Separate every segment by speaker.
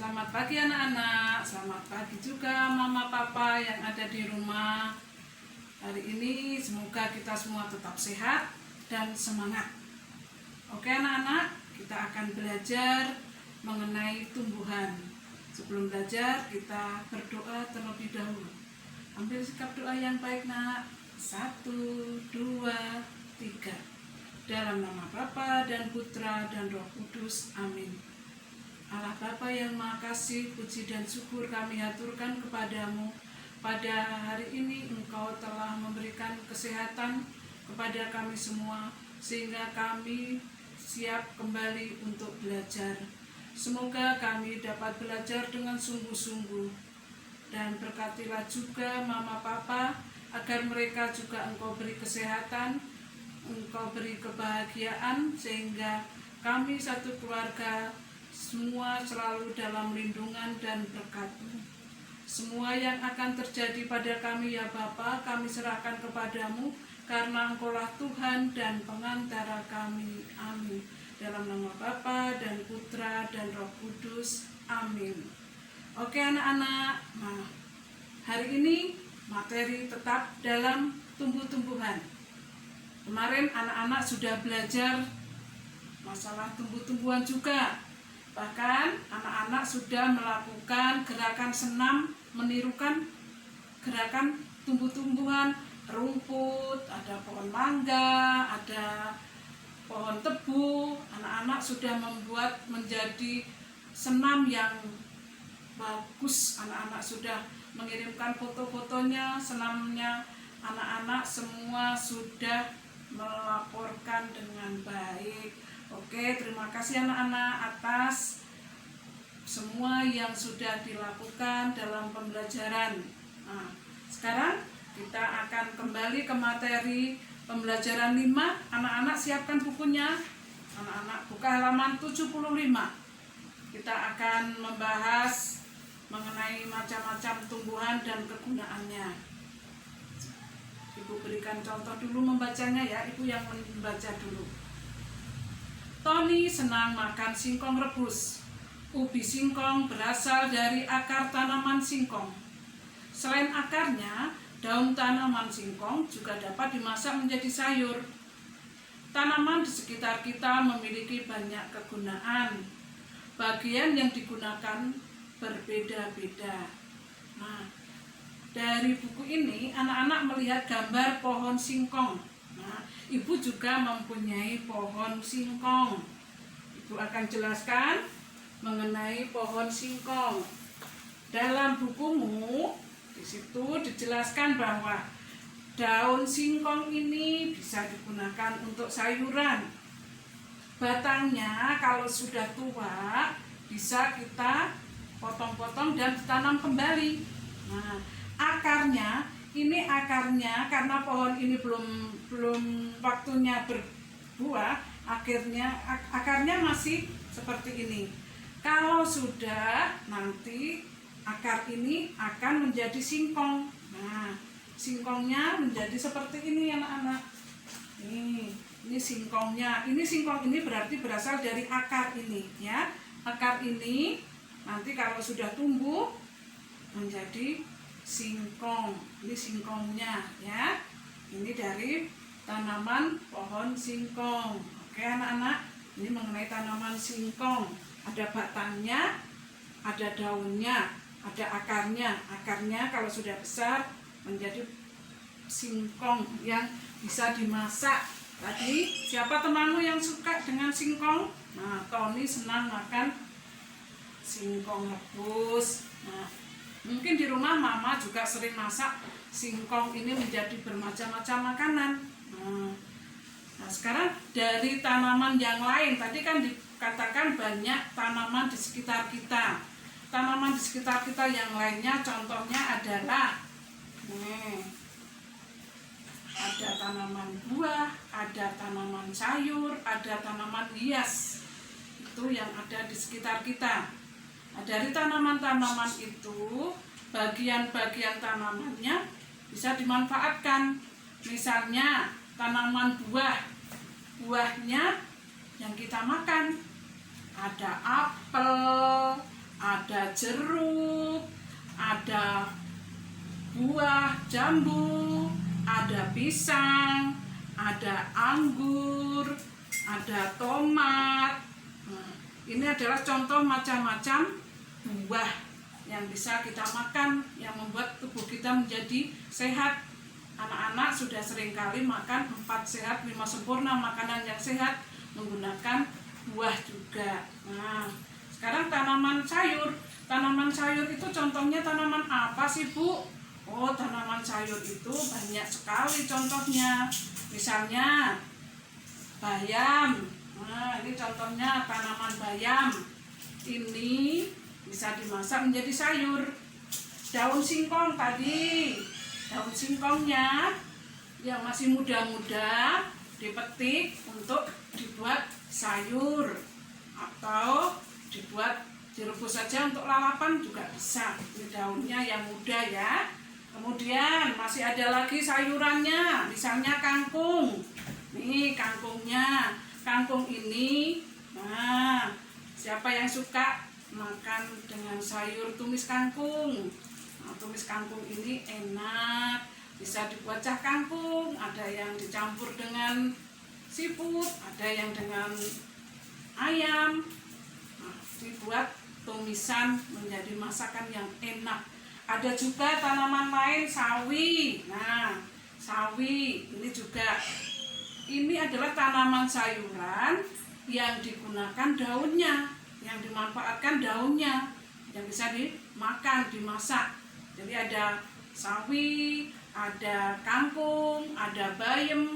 Speaker 1: Selamat pagi anak-anak, selamat pagi juga mama papa yang ada di rumah. Hari ini semoga kita semua tetap sehat dan semangat. Oke anak-anak, kita akan belajar mengenai tumbuhan. Sebelum belajar kita berdoa terlebih dahulu. Ambil sikap doa yang baik nak. 1, 2, 3. Dalam nama Bapa dan Putra dan Roh Kudus, amin. Allah Bapa yang Maha Kasih, puji dan syukur kami haturkan kepadamu. Pada hari ini Engkau telah memberikan kesehatan kepada kami semua, sehingga kami siap kembali untuk belajar. Semoga kami dapat belajar dengan sungguh-sungguh. Dan berkatilah juga Mama Papa, agar mereka juga Engkau beri kesehatan, Engkau beri kebahagiaan, sehingga kami satu keluarga semua selalu dalam lindungan dan berkat-Mu. Semua yang akan terjadi pada kami ya Bapa, kami serahkan kepadamu, karena Engkaulah Tuhan dan pengantara kami. Amin. Dalam nama Bapa dan Putra dan Roh Kudus. Amin. Oke anak-anak, nah, hari ini materi tetap dalam tumbuh-tumbuhan. Kemarin anak-anak sudah belajar masalah tumbuh-tumbuhan juga. Bahkan anak-anak sudah melakukan gerakan senam menirukan gerakan tumbuh-tumbuhan, rumput, ada pohon mangga, ada pohon tebu. Anak-anak sudah membuat menjadi senam yang bagus. Anak-anak sudah mengirimkan foto-fotonya, senamnya. Anak-anak semua sudah melaporkan dengan baik. Oke, terima kasih anak-anak atas semua yang sudah dilakukan dalam pembelajaran. Nah, sekarang kita akan kembali ke materi pembelajaran 5. Anak-anak siapkan bukunya. Anak-anak buka halaman 75. Kita akan membahas mengenai macam-macam tumbuhan dan kegunaannya. Ibu berikan contoh dulu membacanya ya, Ibu yang membaca dulu. Tony senang makan singkong rebus. Ubi singkong berasal dari akar tanaman singkong. Selain akarnya, daun tanaman singkong juga dapat dimasak menjadi sayur. Tanaman di sekitar kita memiliki banyak kegunaan. Bagian yang digunakan berbeda-beda. Nah, dari buku ini anak-anak melihat gambar pohon singkong. Nah, Ibu juga mempunyai pohon singkong. Ibu akan jelaskan mengenai pohon singkong. Dalam bukumu, di situ dijelaskan bahwa daun singkong ini bisa digunakan untuk sayuran. Batangnya kalau sudah tua bisa kita potong-potong dan ditanam kembali. Nah, akarnya karena pohon ini belum waktunya berbuah, akarnya masih seperti ini. Kalau sudah, nanti akar ini akan menjadi singkong. Nah, singkongnya menjadi seperti ini anak-anak. Ini singkongnya. Ini singkong ini berarti berasal dari akar ini ya. Akar ini nanti kalau sudah tumbuh menjadi singkong. Ini singkongnya ya. Ini dari tanaman pohon singkong. Oke anak-anak, ini mengenai tanaman singkong. Ada batangnya, ada daunnya, ada akarnya. Akarnya kalau sudah besar menjadi singkong yang bisa dimasak. Tadi siapa temanmu yang suka dengan singkong? Nah, Tony senang makan singkong rebus. Nah, mungkin di rumah mama juga sering masak singkong ini menjadi bermacam-macam makanan. Nah, sekarang dari tanaman yang lain, tadi kan dikatakan banyak tanaman di sekitar kita. Tanaman di sekitar kita yang lainnya contohnya adalah ada tanaman buah, ada tanaman sayur, ada tanaman hias. Itu yang ada di sekitar kita. Nah, dari tanaman-tanaman itu, bagian-bagian tanamannya bisa dimanfaatkan. Misalnya tanaman buahnya yang kita makan. Ada apel, ada jeruk, ada buah jambu, ada pisang, ada anggur, ada tomat. Nah, ini adalah contoh macam-macam buah yang bisa kita makan, yang membuat tubuh kita menjadi sehat. Anak-anak sudah seringkali makan 4 sehat 5 sempurna, makanan yang sehat menggunakan buah juga. Nah, sekarang tanaman sayur. Tanaman sayur itu contohnya tanaman apa sih, Bu? Oh, tanaman sayur itu banyak sekali contohnya. Misalnya bayam. Nah, ini contohnya tanaman bayam. Ini bisa dimasak menjadi sayur. Daun singkong tadi. Daun singkongnya yang masih muda-muda dipetik untuk dibuat sayur atau dibuat direbus saja untuk lalapan juga bisa. Ini daunnya yang muda ya. Kemudian masih ada lagi sayurannya, misalnya kangkung. Nih kangkungnya. Kangkung ini, nah siapa yang suka makan dengan sayur tumis kangkung? Nah, tumis kangkung ini enak, bisa dibuat cah kangkung, ada yang dicampur dengan seafood, ada yang dengan ayam. Nah, dibuat tumisan menjadi masakan yang enak. Ada juga tanaman lain, sawi. Nah, sawi ini juga, ini adalah tanaman sayuran yang digunakan daunnya, yang dimanfaatkan daunnya, yang bisa dimakan, dimasak. Jadi ada sawi, ada kangkung, ada bayam,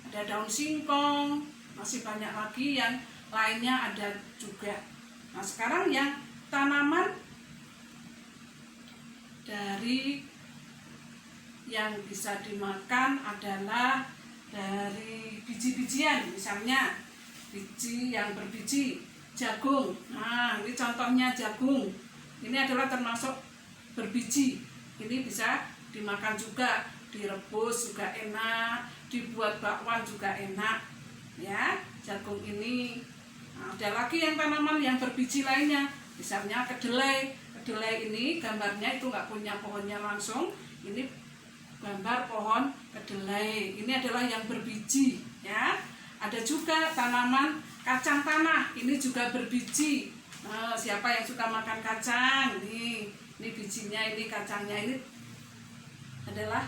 Speaker 1: ada daun singkong, masih banyak lagi yang lainnya ada juga. Nah, sekarang yang tanaman dari yang bisa dimakan adalah dari biji-bijian, misalnya biji yang berbiji, jagung. Nah, ini contohnya jagung. Ini adalah termasuk berbiji. Ini bisa dimakan juga, direbus juga enak, dibuat bakwan juga enak. Ya, jagung ini. Nah, ada lagi yang tanaman yang berbiji lainnya, misalnya kedelai. Kedelai ini gambarnya itu nggak punya pohonnya langsung. Ini gambar pohon kedelai. Ini adalah yang berbiji, ya. Ada juga tanaman kacang tanah. Ini juga berbiji. Nah, siapa yang suka makan kacang? Ini bijinya, ini kacangnya, ini adalah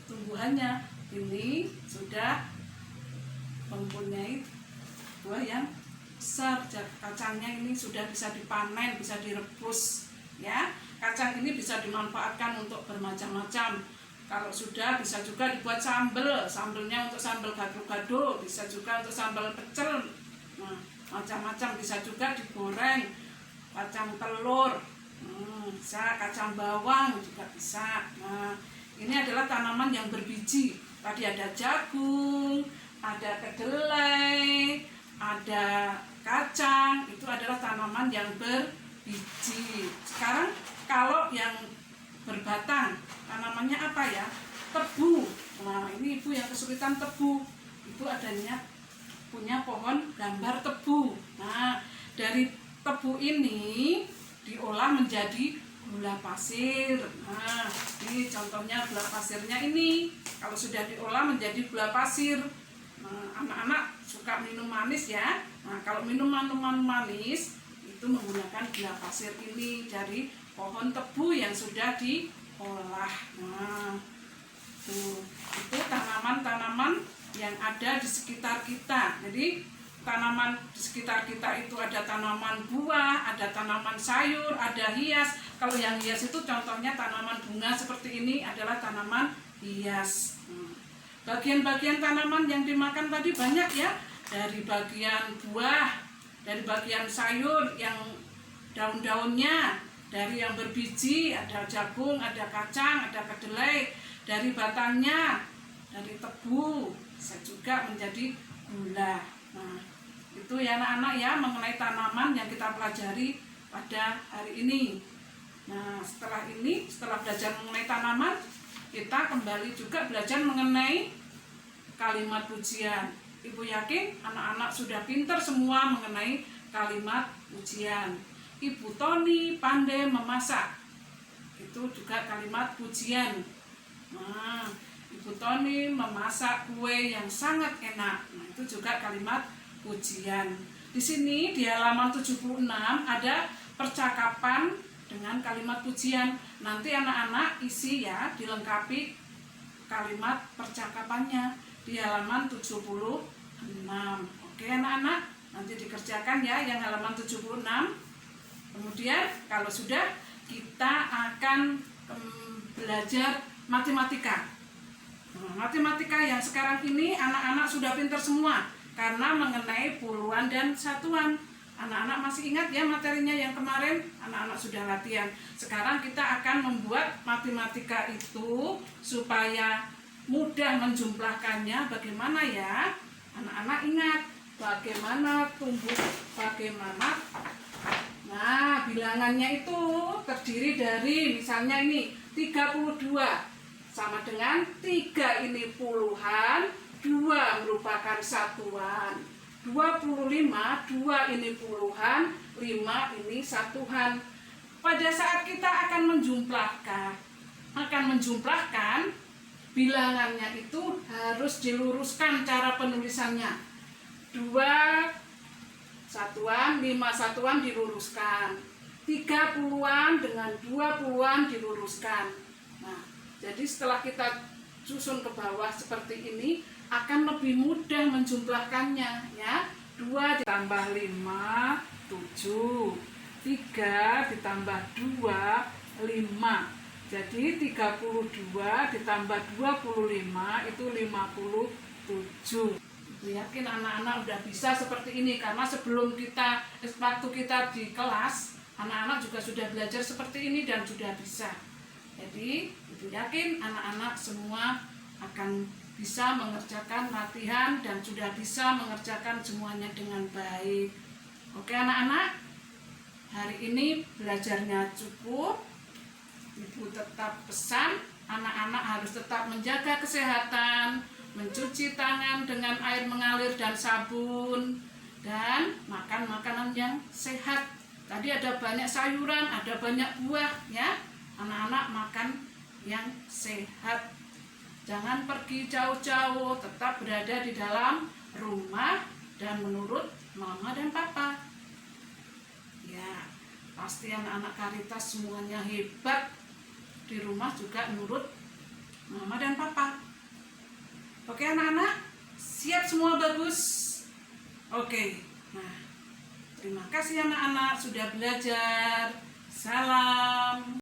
Speaker 1: tumbuhannya. Ini sudah mempunyai buah yang besar. Kacangnya ini sudah bisa dipanen, bisa direbus, ya. Kacang ini bisa dimanfaatkan untuk bermacam-macam. Kalau sudah, bisa juga dibuat sambal. Sambelnya untuk sambal gado-gado, bisa juga untuk sambal pecel. Nah, macam-macam, bisa juga digoreng. Kacang telur, bisa, kacang bawang juga bisa. Nah, ini adalah tanaman yang berbiji. Tadi ada jagung, ada kedelai, ada kacang. Itu adalah tanaman yang berbiji. Sekarang kalau yang berbatang, tanamannya apa ya? Tebu. Nah, ini ibu yang kesulitan tebu. Itu adanya punya pohon gambar tebu. Nah, dari tebu ini diolah menjadi gula pasir. Nah, ini contohnya gula pasirnya ini. Kalau sudah diolah menjadi gula pasir, nah, anak-anak suka minum manis ya. Nah, kalau minum minuman manis itu menggunakan gula pasir ini dari pohon tebu yang sudah diolah. Nah, itu tanaman-tanaman yang ada di sekitar kita. Jadi tanaman di sekitar kita itu ada tanaman buah, ada tanaman sayur, ada hias. Kalau yang hias itu contohnya tanaman bunga seperti ini adalah tanaman hias. Bagian-bagian tanaman yang dimakan tadi banyak ya. Dari bagian buah, dari bagian sayur yang daun-daunnya, dari yang berbiji, ada jagung, ada kacang, ada kedelai, dari batangnya, dari tebu, bisa juga menjadi gula. Nah, itu ya anak-anak ya mengenai tanaman yang kita pelajari pada hari ini. Nah, setelah ini, setelah belajar mengenai tanaman, kita kembali juga belajar mengenai kalimat pujian. Ibu yakin anak-anak sudah pintar semua mengenai kalimat pujian. Ibu Toni pandai memasak. Itu juga kalimat pujian. Nah, Ibu Toni memasak kue yang sangat enak. Nah, itu juga kalimat pujian. Di sini di halaman 76 ada percakapan dengan kalimat pujian. Nanti anak-anak isi ya, dilengkapi kalimat percakapannya di halaman 76. Oke anak-anak, nanti dikerjakan ya yang halaman 76. Kemudian kalau sudah, kita akan belajar matematika. Matematika yang sekarang ini anak-anak sudah pintar semua karena mengenai puluhan dan satuan. Anak-anak masih ingat ya materinya yang kemarin? Anak-anak sudah latihan. Sekarang kita akan membuat matematika itu supaya mudah menjumlahkannya. Bagaimana ya? Anak-anak ingat bagaimana tumbuh, bagaimana. Nah, bilangannya itu terdiri dari misalnya ini 32 sama dengan 3 ini puluhan, 2 merupakan satuan. 25, 2 ini puluhan, 5 ini satuan. Pada saat kita akan menjumlahkan, bilangannya itu harus diluruskan cara penulisannya. 2 satuan, 5 satuan diluruskan. 3 puluhan dengan 2 puluhan diluruskan. Nah, jadi setelah kita susun ke bawah seperti ini, akan lebih mudah menjumlahkannya ya. 2 ditambah 5, 7. 3 ditambah 2, 5. Jadi 32 ditambah 25 itu 57. Yakin anak-anak udah bisa seperti ini, karena sebelum waktu kita di kelas, anak-anak juga sudah belajar seperti ini dan sudah bisa. Jadi Ibu yakin anak-anak semua akan bisa mengerjakan latihan dan sudah bisa mengerjakan semuanya dengan baik. Oke anak-anak, hari ini belajarnya cukup. Ibu tetap pesan anak-anak harus tetap menjaga kesehatan, mencuci tangan dengan air mengalir dan sabun, dan makan makanan yang sehat. Tadi ada banyak sayuran, ada banyak buah ya. Anak-anak makan yang sehat. Jangan pergi jauh-jauh, tetap berada di dalam rumah dan menurut mama dan papa. Ya, pasti anak-anak Caritas semuanya hebat. Di rumah juga menurut mama dan papa. Oke anak-anak, siap semua bagus? Oke, nah terima kasih anak-anak sudah belajar. Salam.